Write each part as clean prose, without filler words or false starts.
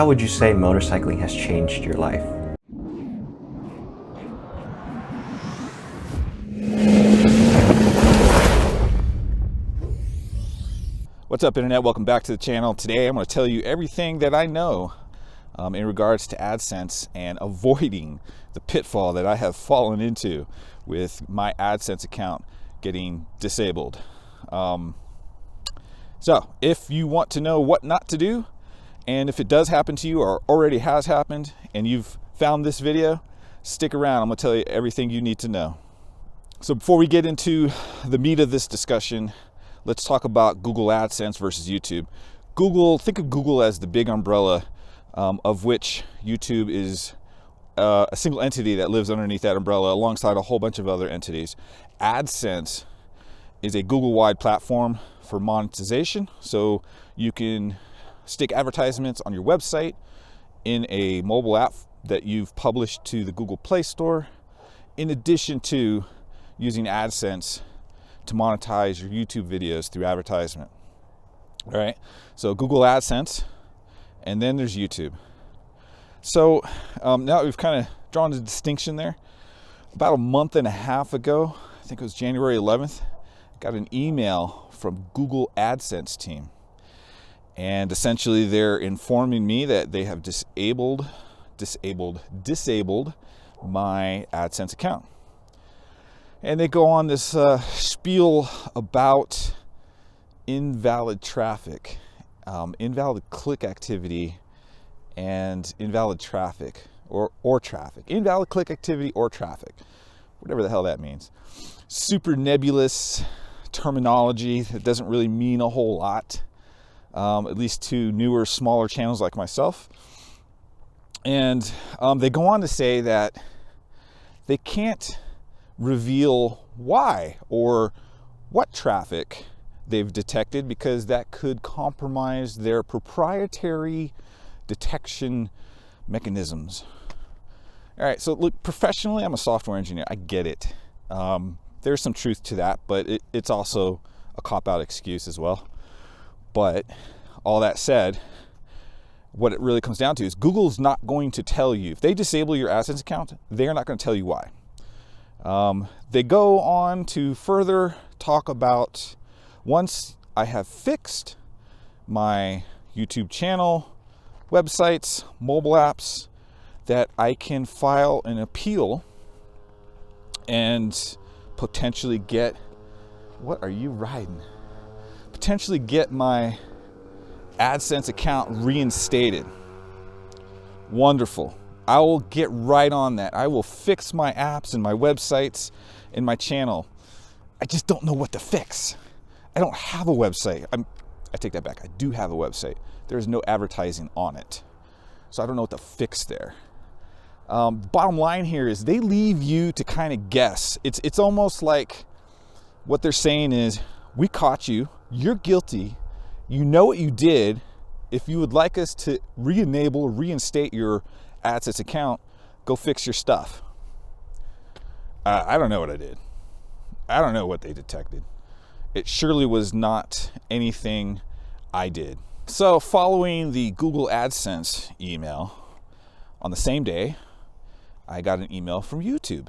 How would you say motorcycling has changed your life? What's up, Internet? Welcome back to the channel. Today I'm going to tell you everything that I know in regards to AdSense and avoiding the pitfall that I have fallen into with my AdSense account getting disabled. So if you want to know what not to do, and if it does happen to you or already has happened and you've found this video, stick around. I'm going to tell you everything you need to know. So before we get into the meat of this discussion, let's talk about Google AdSense versus YouTube. Think of Google as the big umbrella of which YouTube is a single entity that lives underneath that umbrella alongside a whole bunch of other entities. AdSense is a Google-wide platform for monetization, so you can stick advertisements on your website in a mobile app that you've published to the Google Play Store, in addition to using AdSense to monetize your YouTube videos through advertisement. All right, so Google AdSense, and then there's YouTube. So now that we've kind of drawn the distinction there, about a month and a half ago, I think it was January 11th, I got an email from Google AdSense team. And essentially they're informing me that they have disabled my AdSense account. And they go on this spiel about invalid traffic, invalid click activity, and invalid traffic, or traffic. Invalid click activity or traffic, whatever the hell that means. Super nebulous terminology that doesn't really mean a whole lot, at least to newer, smaller channels like myself. And they go on to say that they can't reveal why or what traffic they've detected because that could compromise their proprietary detection mechanisms. All right, so look, professionally, I'm a software engineer. I get it. There's some truth to that, but it's also a cop-out excuse as well. But all that said, what it really comes down to is Google's not going to tell you. If they disable your AdSense account, they're not going to tell you why. They go on to further talk about, once I have fixed my YouTube channel, websites, mobile apps, that I can file an appeal and potentially get, what are you riding? Potentially get my AdSense account reinstated. Wonderful. I will get right on that. I will fix my apps and my websites and my channel. I just don't know what to fix. I don't have a website. I take that back. I do have a website. There's no advertising on it. So I don't know what to fix there. Bottom line here is they leave you to kind of guess. It's almost like what they're saying is, we caught you. You're guilty. You know what you did. If you would like us to re-enable or reinstate your AdSense account, go fix your stuff. I don't know what I did. I don't know what they detected. It surely was not anything I did. So following the Google AdSense email, on the same day, I got an email from YouTube.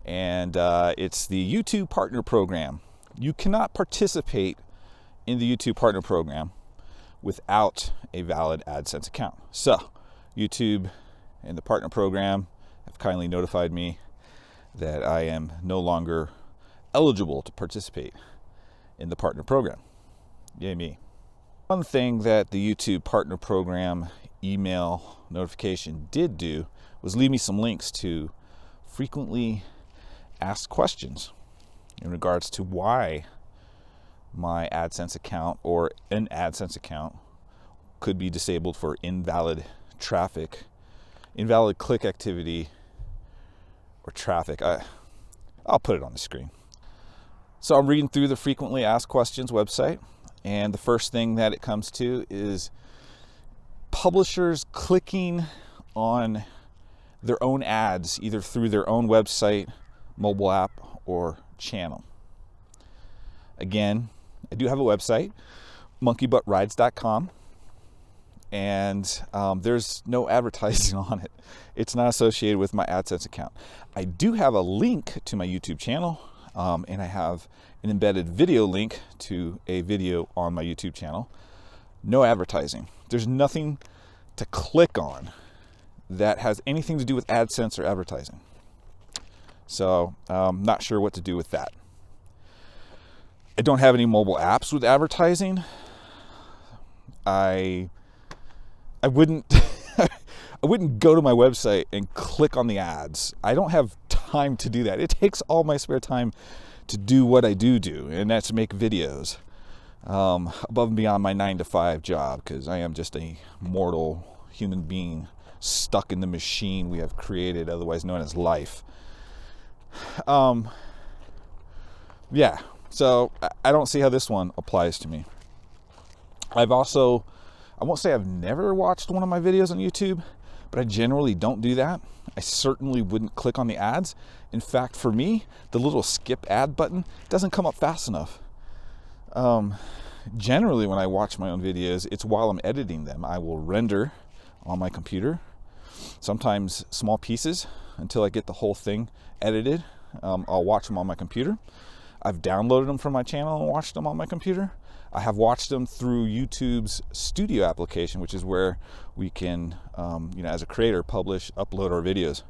And it's the YouTube Partner Program. You cannot participate in the YouTube Partner Program without a valid AdSense account. So YouTube and the Partner Program have kindly notified me that I am no longer eligible to participate in the Partner Program. Yay me. One thing that the YouTube Partner Program email notification did do was leave me some links to frequently asked questions in regards to why my AdSense account or an AdSense account could be disabled for invalid traffic, invalid click activity, or traffic. I'll put it on the screen. So I'm reading through the frequently asked questions website, and the first thing that it comes to is publishers clicking on their own ads, either through their own website, mobile app, or channel. Again, I do have a website, monkeybuttrides.com. and there's no advertising on it. It's not associated with my AdSense account. I do have a link to my YouTube channel, and I have an embedded video link to a video on my YouTube channel. No advertising. There's nothing to click on that has anything to do with AdSense or advertising. So I'm not sure what to do with that. I don't have any mobile apps with advertising. I wouldn't I wouldn't go to my website and click on the ads. I don't have time to do that. It takes all my spare time to do what I do, and that's make videos above and beyond my 9-to-5 job, because I am just a mortal human being stuck in the machine we have created, otherwise known as life. Yeah, so I don't see how this one applies to me. I won't say I've never watched one of my videos on YouTube, but I generally don't do that. I certainly wouldn't click on the ads. In fact, for me, the little skip ad button doesn't come up fast enough. Generally, when I watch my own videos, it's while I'm editing them. I will render on my computer, sometimes small pieces, until I get the whole thing edited. I'll watch them on my computer. I've downloaded them from my channel and watched them on my computer. I have watched them through YouTube's Studio application, which is where we can, as a creator, publish, upload our videos.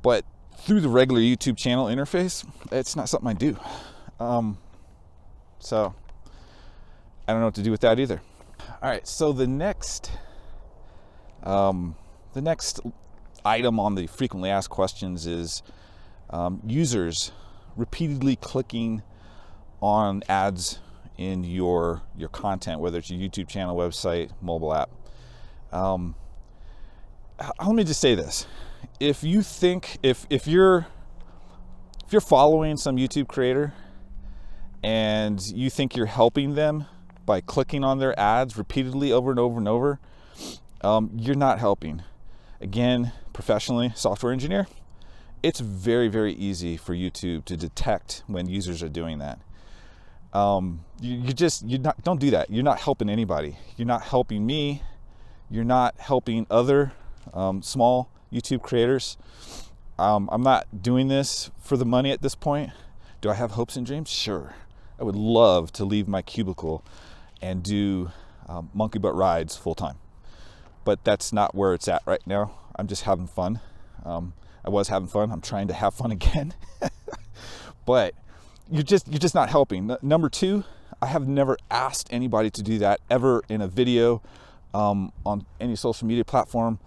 But through the regular YouTube channel interface, it's not something I do. So I don't know what to do with that either. All right, so the next item on the frequently asked questions is users repeatedly clicking on ads in your content, whether it's your YouTube channel, website, mobile app. Let me just say this: if you think if you're following some YouTube creator and you think you're helping them by clicking on their ads repeatedly over and over and over, you're not helping. Again, professionally, software engineer, it's very, very easy for YouTube to detect when users are doing that. Don't do that. You're not helping anybody. You're not helping me. You're not helping other small YouTube creators. I'm not doing this for the money at this point. Do I have hopes and dreams? Sure. I would love to leave my cubicle and do monkey butt rides full time. But that's not where it's at right now. I'm just having fun. I was having fun. I'm trying to have fun again. But you're just not helping. Number two, I have never asked anybody to do that ever in a video, on any social media platform,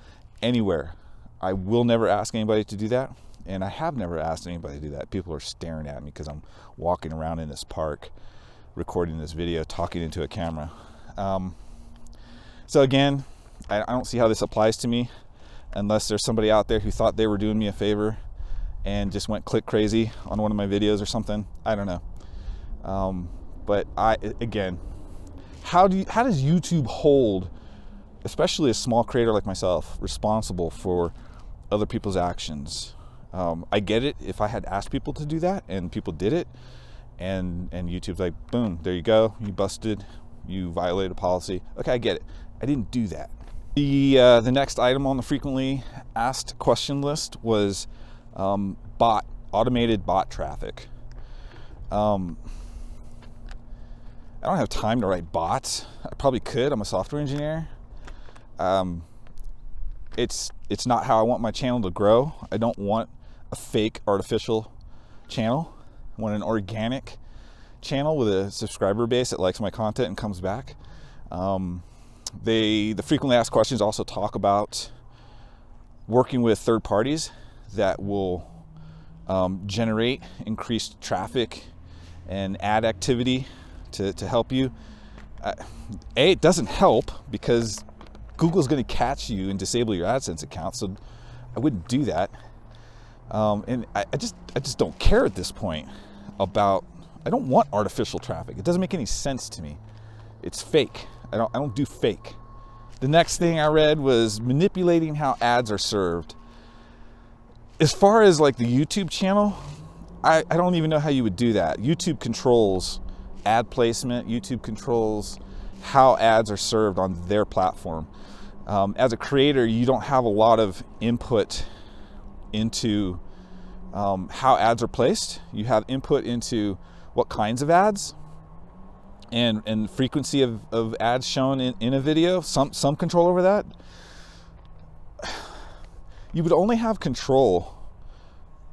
anywhere. I will never ask anybody to do that, and I have never asked anybody to do that. People are staring at me because I'm walking around in this park, recording this video, talking into a camera. So again, I don't see how this applies to me, unless there's somebody out there who thought they were doing me a favor and just went click crazy on one of my videos or something. I don't know. But again, how does YouTube hold, especially a small creator like myself, responsible for other people's actions? I get it if I had asked people to do that and people did it, and YouTube's like, boom, there you go, you busted, you violated a policy. Okay, I get it. I didn't do that. The next item on the frequently asked question list was automated bot traffic. I don't have time to write bots. I probably could. I'm a software engineer. It's not how I want my channel to grow. I don't want a fake artificial channel. I want an organic channel with a subscriber base that likes my content and comes back. The frequently asked questions also talk about working with third parties that will generate increased traffic and ad activity to help you. It doesn't help because Google's going to catch you and disable your AdSense account, so I wouldn't do that. And I just don't care at this point about. I don't want artificial traffic. It doesn't make any sense to me. It's fake. I don't do fake. The next thing I read was manipulating how ads are served. As far as like the YouTube channel, I don't even know how you would do that. YouTube controls ad placement. YouTube controls how ads are served on their platform. As a creator, you don't have a lot of input into how ads are placed. You have input into what kinds of ads and frequency of ads shown in a video, some control over that. You would only have control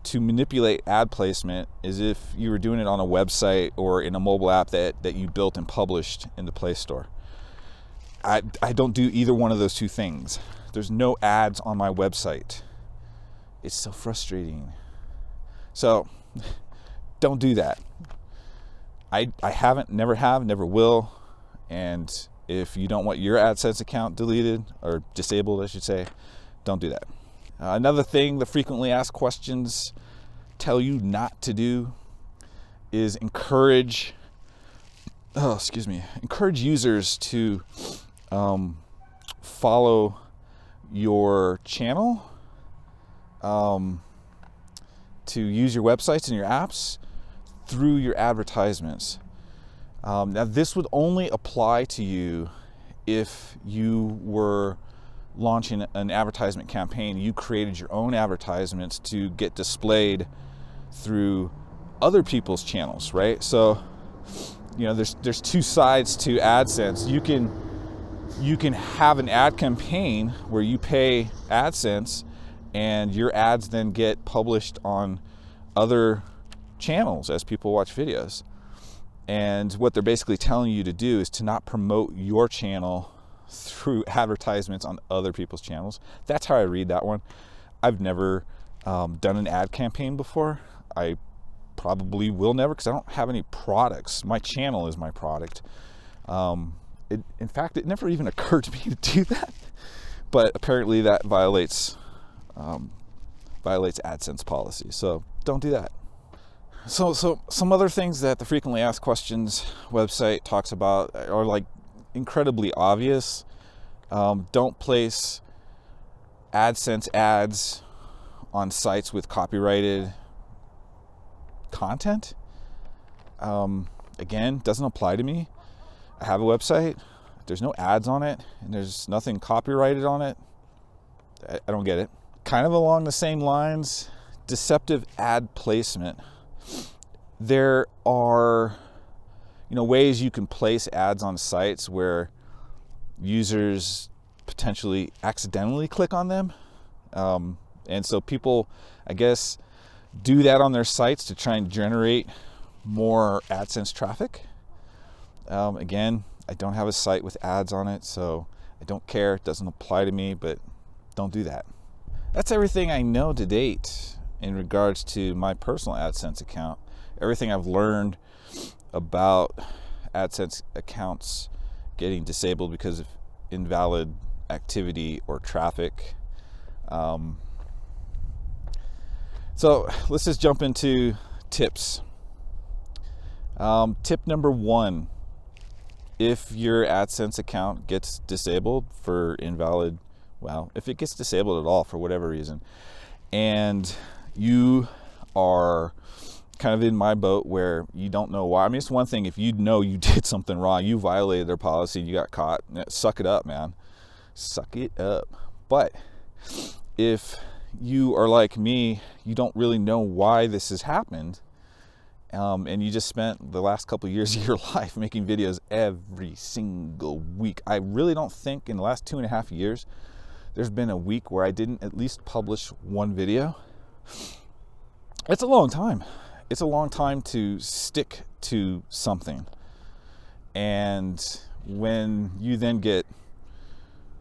to manipulate ad placement as if you were doing it on a website or in a mobile app that you built and published in the Play Store. I don't do either one of those two things. There's no ads on my website. It's so frustrating. So don't do that. I haven't, never have, never will. And if you don't want your AdSense account deleted or disabled, I should say, don't do that. Another thing the frequently asked questions tell you not to do is encourage users to follow your channel, to use your websites and your apps through your advertisements. Now, this would only apply to you if you were launching an advertisement campaign. You created your own advertisements to get displayed through other people's channels, right? So, there's two sides to AdSense. You can have an ad campaign where you pay AdSense and your ads then get published on other channels as people watch videos. And what they're basically telling you to do is to not promote your channel through advertisements on other people's channels. That's how I read that one. I've never done an ad campaign before. I probably will never, because I don't have any products. My channel is my product. In fact, it never even occurred to me to do that. But apparently that violates AdSense policy. So don't do that. So some other things that the frequently asked questions website talks about are like incredibly obvious. Don't place AdSense ads on sites with copyrighted content. Again, doesn't apply to me. I have a website, there's no ads on it, and there's nothing copyrighted on it. I don't get it. Kind of along the same lines, deceptive ad placement. There are, ways you can place ads on sites where users potentially accidentally click on them. And so people, I guess, do that on their sites to try and generate more AdSense traffic. Again, I don't have a site with ads on it, so I don't care. It doesn't apply to me, but don't do that. That's everything I know to date in regards to my personal AdSense account. Everything I've learned about AdSense accounts getting disabled because of invalid activity or traffic. So let's just jump into tips. Tip number 1, if your AdSense account gets disabled for invalid, if it gets disabled at all for whatever reason, and you are kind of in my boat where you don't know why. I mean, it's one thing if you know you did something wrong, you violated their policy, you got caught, suck it up, man. Suck it up. But if you are like me, you don't really know why this has happened, and you just spent the last couple of years of your life making videos every single week. I really don't think in the last 2.5 years there's been a week where I didn't at least publish one video. It's a long time. It's a long time to stick to something. And when you then get,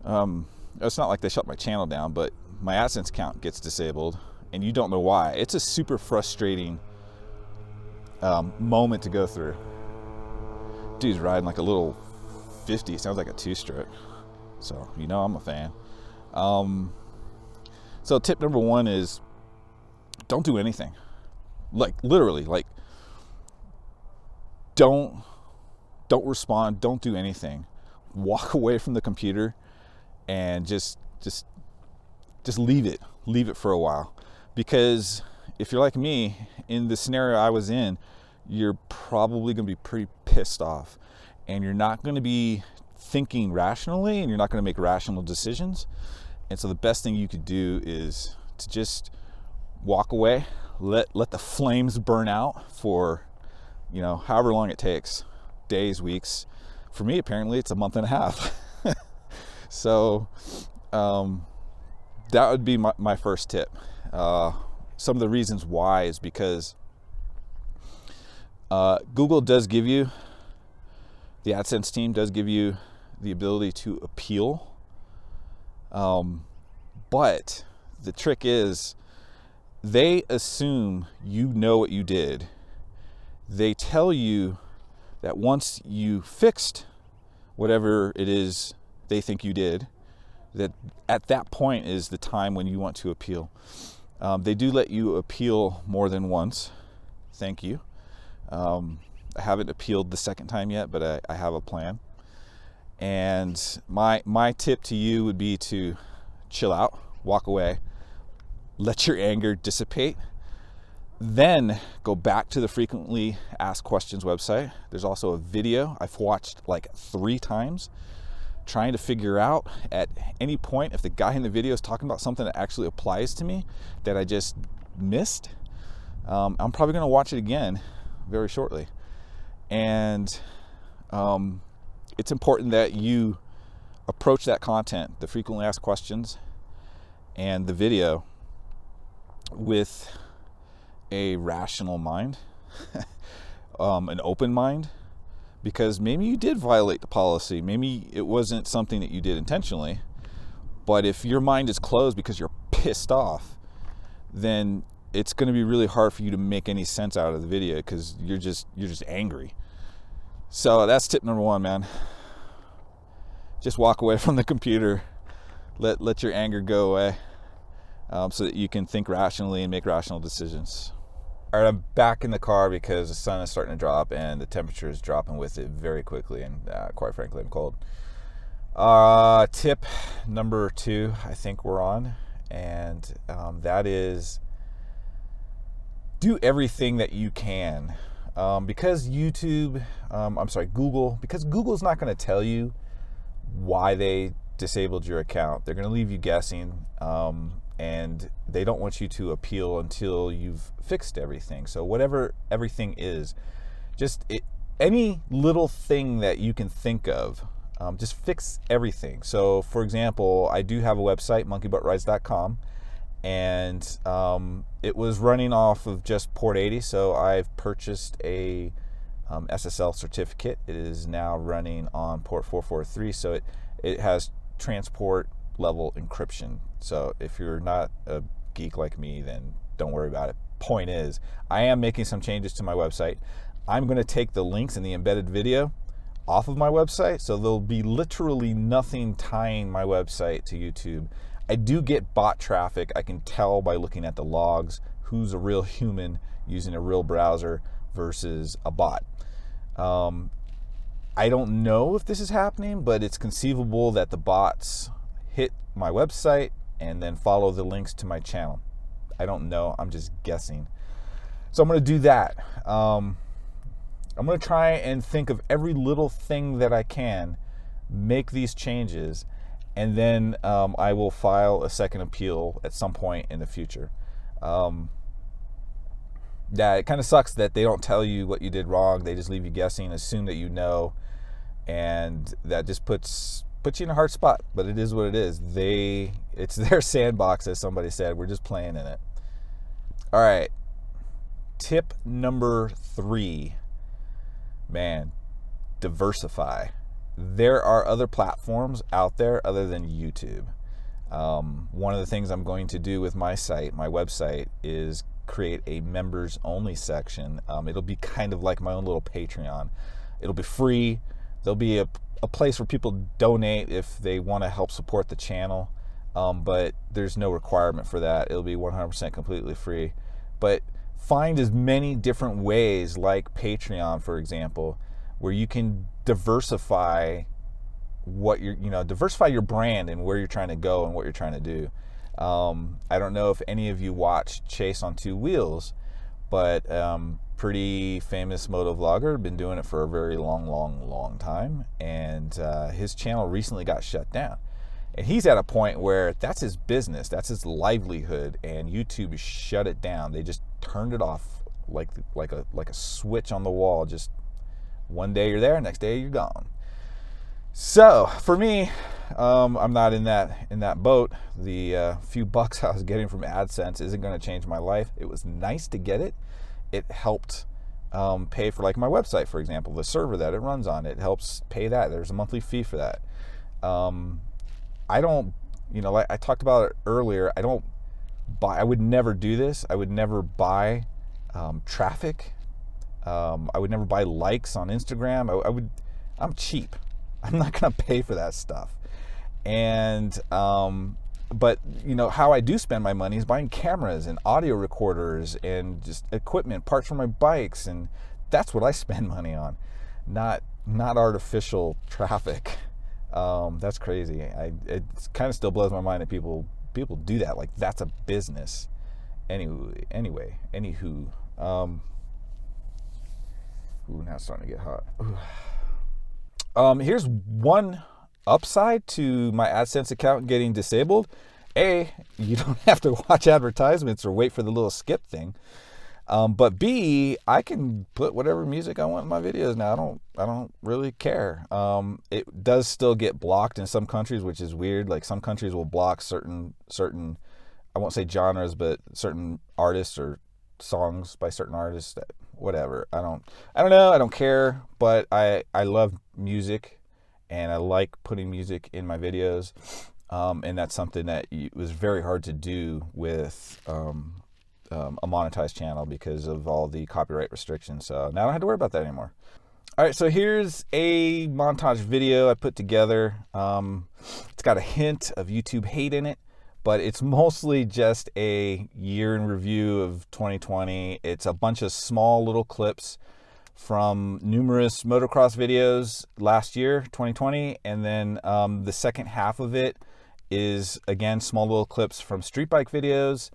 it's not like they shut my channel down, but my AdSense account gets disabled and you don't know why. It's a super frustrating moment to go through. Dude's riding like a little 50, sounds like a 2-stroke. So, I'm a fan. So tip number 1 is don't do anything. Like literally, don't respond, don't do anything. Walk away from the computer and just leave it for a while. Because if you're like me, in the scenario I was in, you're probably going to be pretty pissed off and you're not going to be thinking rationally, and you're not going to make rational decisions. And so the best thing you could do is to just walk away, let the flames burn out for, however long it takes, days, weeks. For me, apparently it's a month and a half. So that would be my first tip. Some of the reasons why is because Google does give you, the AdSense team does give you the ability to appeal. But the trick is they assume you know what you did. They tell you that once you fixed whatever it is they think you did, that at that point is the time when you want to appeal. They do let you appeal more than once. Thank you. I haven't appealed the second time yet, but I have a plan. And my tip to you would be to chill out, walk away, let your anger dissipate, then go back to the frequently asked questions website. There's also a video I've watched like 3 times trying to figure out at any point if the guy in the video is talking about something that actually applies to me that I just missed. I'm probably going to watch it again very shortly. And it's important that you approach that content, the frequently asked questions and the video, with a rational mind, an open mind, because maybe you did violate the policy. Maybe it wasn't something that you did intentionally, but if your mind is closed because you're pissed off, then it's going to be really hard for you to make any sense out of the video because you're just angry. So that's tip number 1, man. Just walk away from the computer. Let your anger go away, so that you can think rationally and make rational decisions. All right, I'm back in the car because the sun is starting to drop and the temperature is dropping with it very quickly, and quite frankly, I'm cold. Tip number 2, I think we're on, and that is do everything that you can. Because Google, because Google's not going to tell you why they disabled your account. They're going to leave you guessing, and they don't want you to appeal until you've fixed everything. So whatever everything is, any little thing that you can think of, just fix everything. So for example, I do have a website, monkeybuttrides.com, and it was running off of just port 80, so I've purchased a SSL certificate. It is now running on port 443, so it has transport level encryption. So if you're not a geek like me, then don't worry about it. Point is, I am making some changes to my website. I'm going to take the links in the embedded video off of my website, so there'll be literally nothing tying my website to YouTube. I do get bot traffic. I can tell by looking at the logs who's a real human using a real browser versus a bot. I don't know if this is happening, but it's conceivable that the bots hit my website and then follow the links to my channel. I don't know. I'm just guessing. So I'm going to do that. I'm going to try and think of every little thing that I can, make these changes, and then I will file a second appeal at some point in the future. Yeah, it kind of sucks that they don't tell you what you did wrong. They just leave you guessing, assume that you know, and that just puts you in a hard spot. But it is what it is. It's their sandbox, as somebody said. We're just playing in it. All right. Tip number 3. Man, diversify. There are other platforms out there other than YouTube. One of the things I'm going to do with my site, my website, is create a members only section. It'll be kind of like my own little Patreon. It'll be free. There'll be a place where people donate if they want to help support the channel, but there's no requirement for that. It'll be 100% completely free. But find as many different ways, like Patreon, for example, where you can diversify diversify your brand and where you're trying to go and what you're trying to do. I don't know if any of you watch Chase on Two Wheels, but pretty famous moto vlogger, been doing it for a very long time, and his channel recently got shut down. And he's at a point where that's his business, that's his livelihood, and YouTube shut it down. They just turned it off like a switch on the wall. Just one day you're there, next day you're gone. So for me, I'm not in that boat. The few bucks I was getting from AdSense isn't going to change my life. It was nice to get it. It helped pay for, like, my website, for example, the server that it runs on. It helps pay that. There's a monthly fee for that. I don't, like I talked about it earlier, I would never do this. I would never buy traffic. I would never buy likes on Instagram. I'm cheap. I'm not going to pay for that stuff. And, but how I do spend my money is buying cameras and audio recorders and just equipment, parts for my bikes. And that's what I spend money on, not artificial traffic. That's crazy. It kind of still blows my mind that people do that. Like, that's a business. Anyway, anywho, now it's starting to get hot. Here's one upside to my AdSense account getting disabled. A, you don't have to watch advertisements or wait for the little skip thing. But B, I can put whatever music I want in my videos now. I don't really care. It does still get blocked in some countries, which is weird. Like, some countries will block certain I won't say genres, but certain artists or songs by certain artists. Whatever. I don't know. I don't care. But I love music, and I like putting music in my videos. And that's something that was very hard to do with a monetized channel because of all the copyright restrictions. So now I don't have to worry about that anymore. All right, so here's a montage video I put together. It's got a hint of YouTube hate in it, but it's mostly just a year in review of 2020. It's a bunch of small little clips from numerous motocross videos last year, 2020, and then the second half of it is, again, small little clips from street bike videos,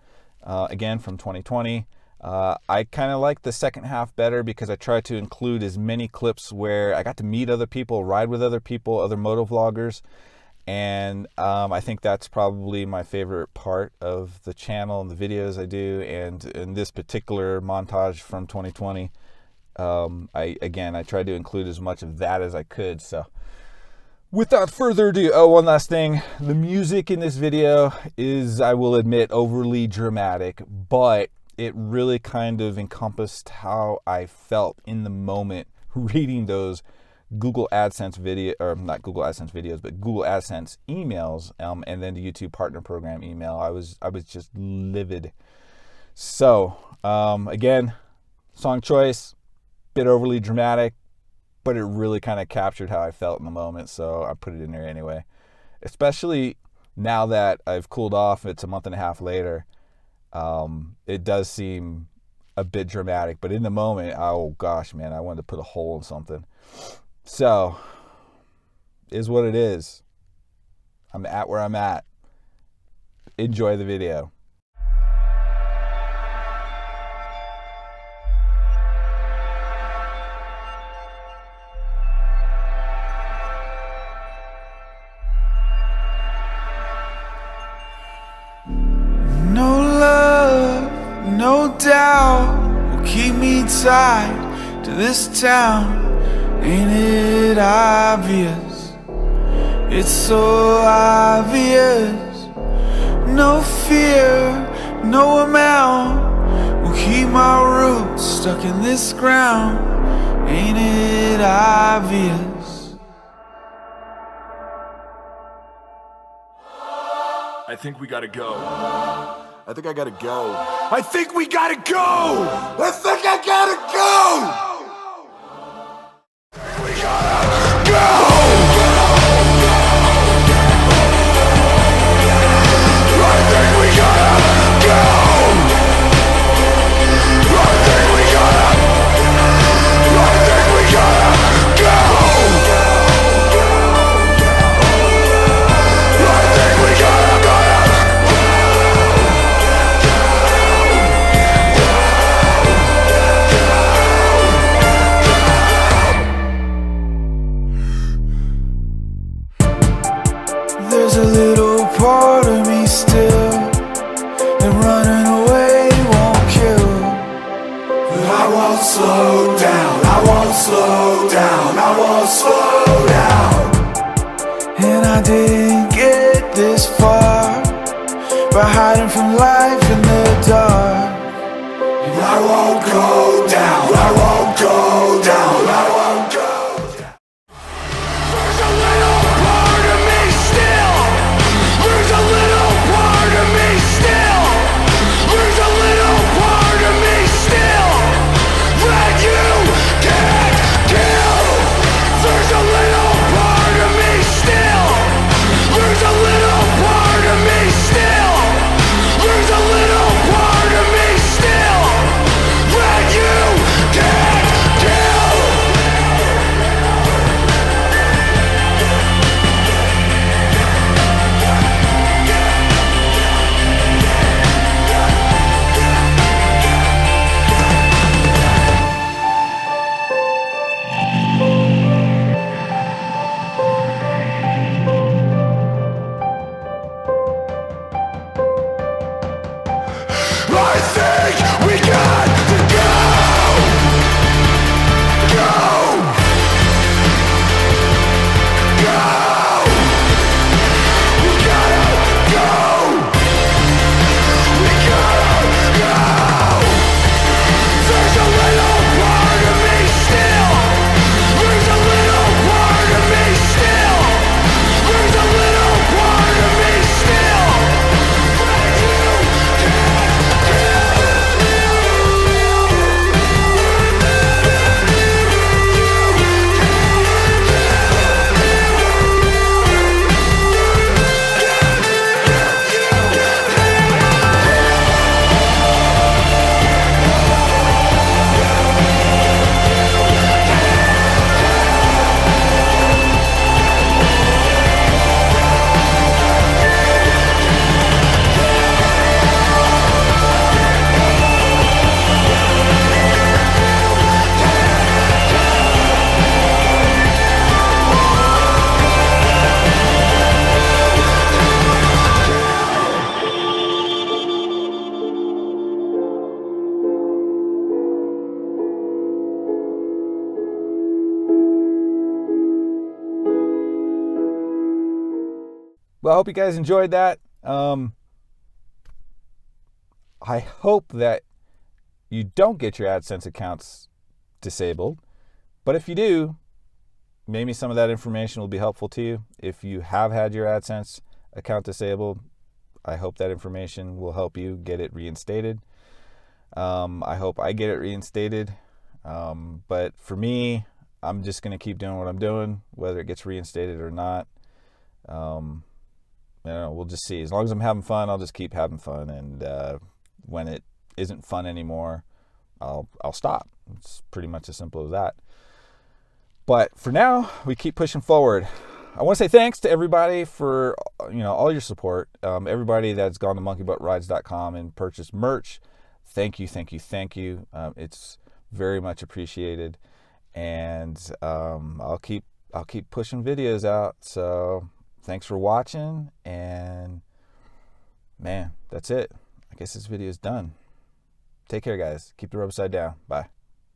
again from 2020. I kind of like the second half better because I try to include as many clips where I got to meet other people, ride with other people, other moto vloggers, and I think that's probably my favorite part of the channel and the videos I do. And in this particular montage from 2020, I tried to include as much of that as I could. So without further ado, one last thing. The music in this video is, I will admit, overly dramatic, but it really kind of encompassed how I felt in the moment reading those Google AdSense video, or not Google AdSense videos, but Google AdSense emails, and then the YouTube Partner Program email. I was just livid. So, again, song choice, bit overly dramatic, but it really kind of captured how I felt in the moment, so I put it in there anyway. Especially now that I've cooled off, it's a month and a half later, it does seem a bit dramatic, but in the moment, oh gosh, man, I wanted to put a hole in something. So, is what it is. I'm at where I'm at. Enjoy the video. No love, no doubt will keep me tied to this town. Ain't it obvious? It's so obvious. No fear, no amount will keep my roots stuck in this ground. Ain't it obvious? I think we gotta go. I think I gotta go. I think we gotta go! I think I gotta go! We gotta go! I think we gotta go! I think we gotta go! I think we gotta go! won't slow down, I won't slow down, I won't slow down. And I didn't get this far by hiding from life in the dark. And I won't go down, I won't go down, I won't go down. There's a little part of me still. There's a little part of me still. There's a little part of me still that you can't kill. There's a little part of me still. There's a little part of me still. There's a little part of me still that you can't kill. I think we got to go. Go. Go. We gotta go. We gotta go. There's a little part of me still. There's a little part of me still. There's a little part of me still that you can't kill. Well, I hope you guys enjoyed that. I hope that you don't get your AdSense accounts disabled. But if you do, maybe some of that information will be helpful to you. If you have had your AdSense account disabled, I hope that information will help you get it reinstated. I hope I get it reinstated. But for me, I'm just going to keep doing what I'm doing, whether it gets reinstated or not. We'll just see. As long as I'm having fun, I'll just keep having fun. And when it isn't fun anymore, I'll stop. It's pretty much as simple as that. But for now, we keep pushing forward. I want to say thanks to everybody for all your support. Everybody that's gone to monkeybuttrides.com and purchased merch. Thank you. It's very much appreciated. And I'll keep pushing videos out. So thanks for watching, and man, that's it. I guess this video is done. Take care, guys. Keep the rub side down. Bye.